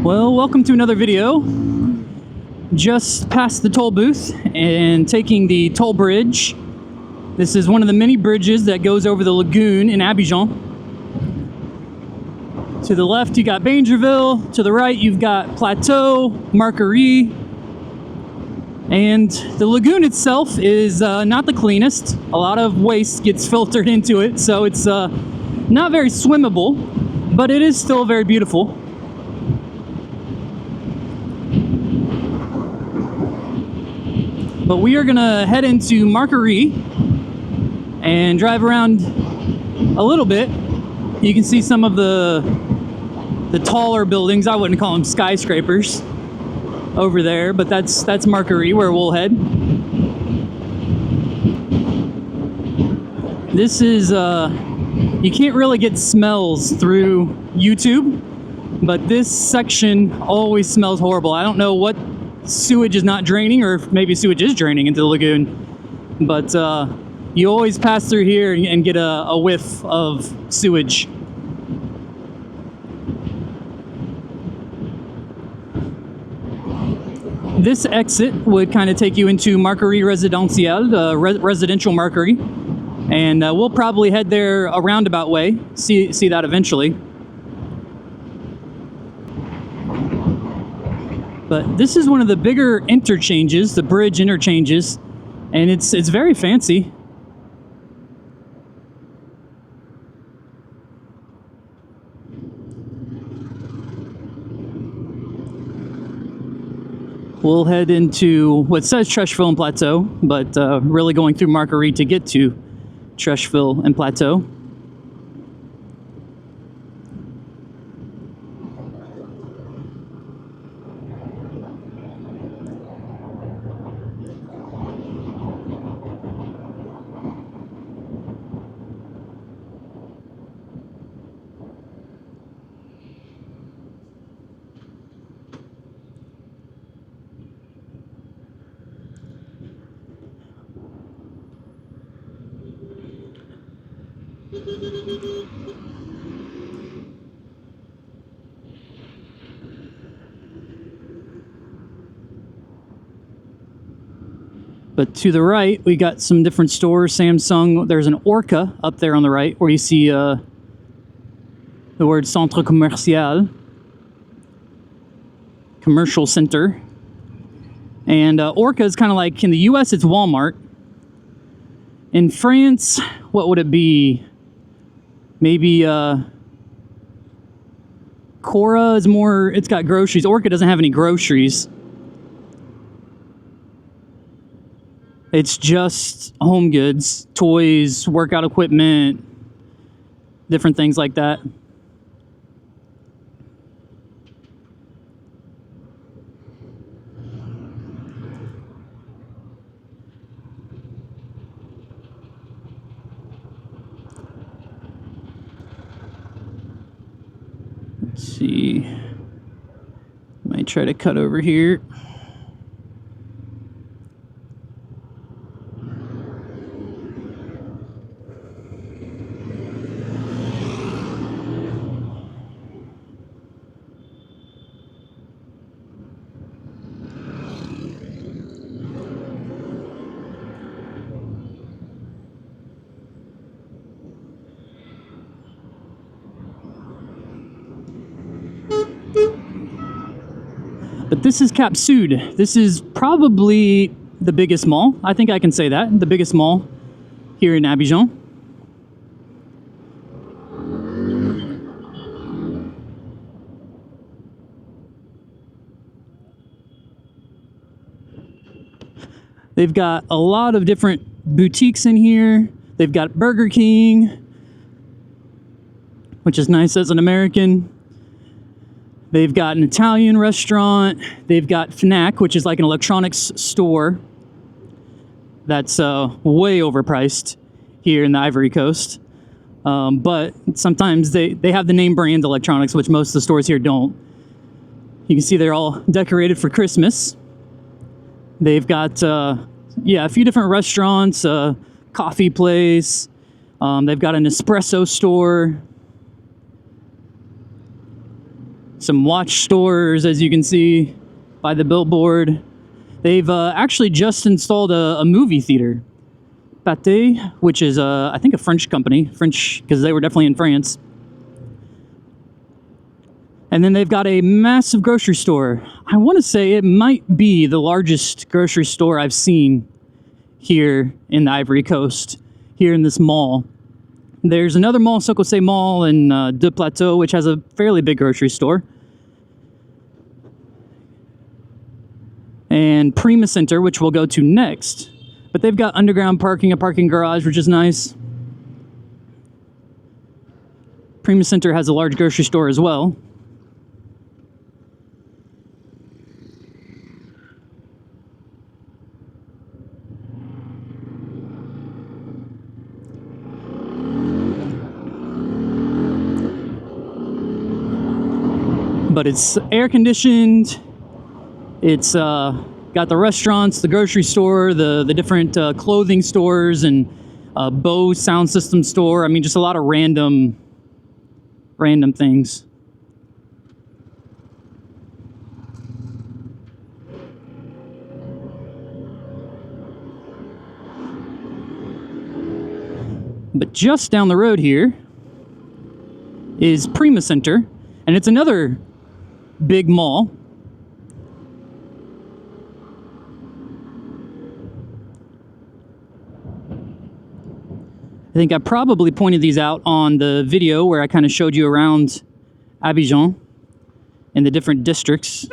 Well, welcome to another video. Just past the toll booth and taking the toll bridge. This is one of the many bridges that goes over the lagoon in Abidjan. To the left, you got Bangerville. To the right, you've got Plateau, Marcory. And the lagoon itself is not the cleanest. A lot of waste gets filtered into it, so it's not very swimmable, but it is still very beautiful. But we are gonna head into Marcory and drive around a little bit. You can see some of the taller buildings. I wouldn't call them skyscrapers over there, but that's Marcory, where we'll head. This is you can't really get smells through YouTube, but this section always smells horrible. I don't know what sewage is not draining, or if maybe sewage is draining into the lagoon, but you always pass through here and get a whiff of sewage. This exit would kind of take you into Marcory Residentiel, residential Marcory, and we'll probably head there a roundabout way, see that eventually. But this is one of the bigger interchanges, the bridge interchanges, and it's very fancy. We'll head into what says Trècheville and Plateau, but really going through Marcory to get to Trècheville and Plateau. But to the right, we got some different stores. Samsung. There's an Orca up there on the right, where you see the word Centre Commercial, commercial center. And Orca is kind of like, in the US, it's Walmart. In France, what would it be? Maybe Cora is more, it's got groceries. Orca doesn't have any groceries. It's just home goods, toys, workout equipment, different things like that. Let's see. Might try to cut over here. But this is Cap Sud. This is probably the biggest mall. I think I can say that. The biggest mall here in Abidjan. They've got a lot of different boutiques in here. They've got Burger King, which is nice as an American. They've got an Italian restaurant. They've got Fnac, which is like an electronics store that's way overpriced here in the Ivory Coast. But sometimes they have the name brand electronics, which most of the stores here don't. You can see they're all decorated for Christmas. They've got, a few different restaurants, coffee place. They've got an espresso store. Some watch stores, as you can see by the billboard. They've actually just installed a movie theater, Pate, which is I think a French company, French because they were definitely in France. And then they've got a massive grocery store. I want to say it might be the largest grocery store I've seen here in the Ivory Coast, here in this mall. There's another mall, Socosé Mall in De Plateau, which has a fairly big grocery store. And Prima Center, which we'll go to next. But they've got underground parking, a parking garage, which is nice. Prima Center has a large grocery store as well. But it's air conditioned. It's got the restaurants, the grocery store, the different clothing stores, and Bose sound system store. I mean, just a lot of random things. But just down the road here is Prima Center, and it's another big mall. I think I probably pointed these out on the video where I kind of showed you around Abidjan and the different districts.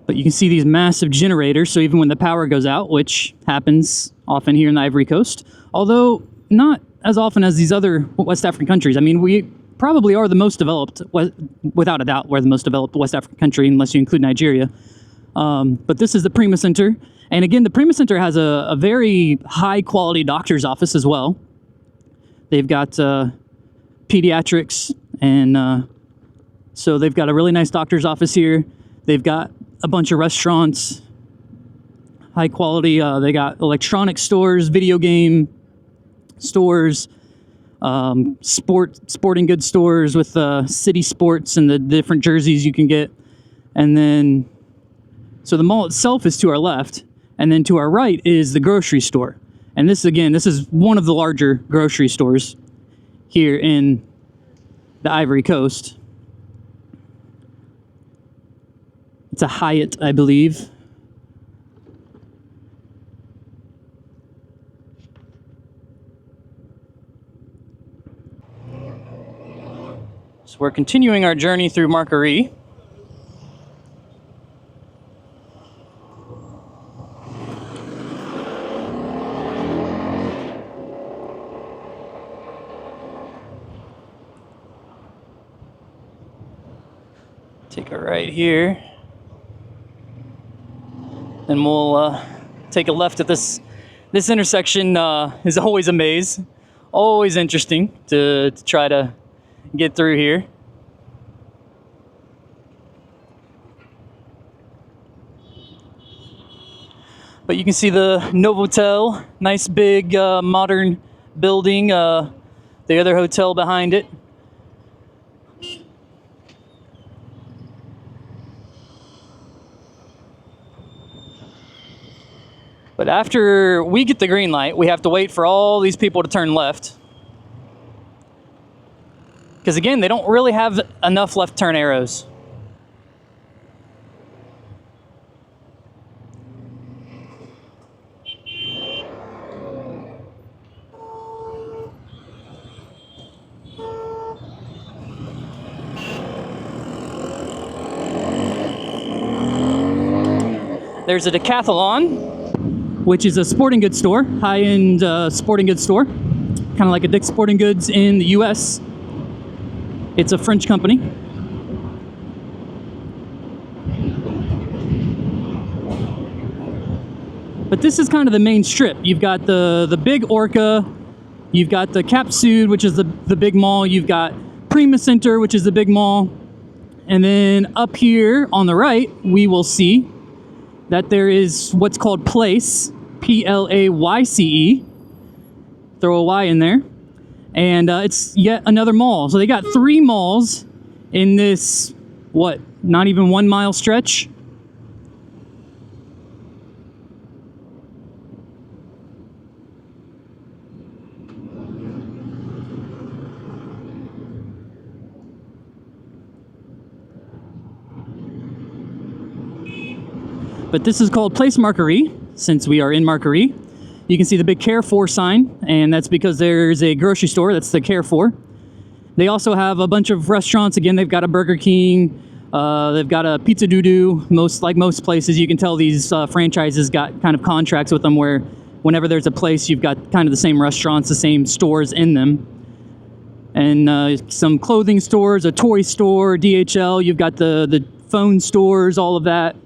But you can see these massive generators, so even when the power goes out, which happens often here in the Ivory Coast, although not as often as these other West African countries. I mean, we probably are the most developed, without a doubt, we're the most developed West African country, unless you include Nigeria. But this is the Prima Center. And again, the Prima Center has a very high-quality doctor's office as well. They've got pediatrics, and so they've got a really nice doctor's office here. They've got a bunch of restaurants, high quality. They got electronic stores, video game stores, sporting goods stores with city sports and the different jerseys you can get. And then, so the mall itself is to our left, and then to our right is the grocery store. And this, again, this is one of the larger grocery stores here in the Ivory Coast. It's a Hyatt, I believe. So we're continuing our journey through Marcory. Take a right here. And we'll take a left at this intersection. Is always a maze, always interesting to try to get through here. But you can see the Novotel, nice big modern building, the other hotel behind it. But after we get the green light, we have to wait for all these people to turn left. Because again, they don't really have enough left turn arrows. There's a Decathlon, which is a sporting goods store, high-end sporting goods store, kind of like a Dick's Sporting Goods in the US. It's a French company. But this is kind of the main strip. You've got the big Orca, you've got the Cap Sud, which is the big mall, you've got Prima Center, which is the big mall, and then up here on the right, we will see that there is what's called Place, Playce. Throw a Y in there. And it's yet another mall. So they got 3 malls in this, what, not even 1 mile stretch? But this is called Place Marcory, since we are in Marcory. You can see the big Carrefour sign, and that's because there's a grocery store, that's the Carrefour. They also have a bunch of restaurants. Again, they've got a Burger King, they've got a Pizza Doo-Doo. Like most places, you can tell these franchises got kind of contracts with them where whenever there's a place, you've got kind of the same restaurants, the same stores in them. And some clothing stores, a toy store, DHL, you've got the phone stores, all of that.